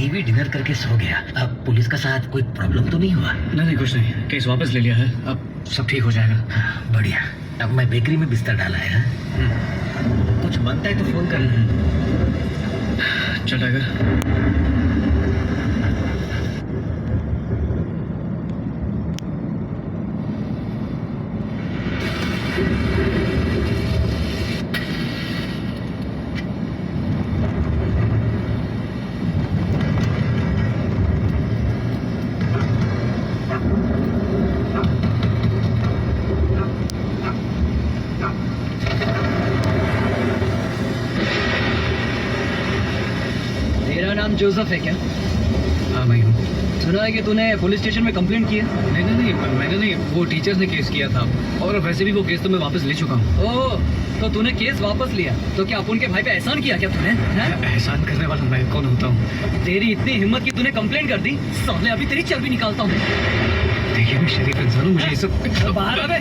Heavy dinner करके सो गया। अब पुलिस का साथ कोई प्रॉब्लम तो नहीं हुआ? नहीं कुछ नहीं, केस वापस ले लिया है, अब सब ठीक हो जाएगा। बढ़िया। अब मैं बेकरी में बिस्तर डाला है। कुछ बनता है तो फोन कर। चल टाइगर। तेरा नाम जोसेफ है क्या? हाँ मैं हूँ। सुना है कि तूने पुलिस स्टेशन में कंप्लेंट की है? नहीं मैंने नहीं, वो टीचर्स ने केस किया था और वैसे भी वो केस तो मैं वापस ले चुका हूँ। ओह, तो तूने केस वापस लिया तो क्या अपुन के भाई पे एहसान किया क्या तूने? हैं? एहसान करने वाला मैं कौन होता हूँ? तेरी इतनी हिम्मत की तूने कंप्लेंट कर दी, साले अभी तेरी चर्बी निकालता हूँ। देखिए मैं शरीफ इंसान हूँ, मुझे ये सब बाहर आ बे।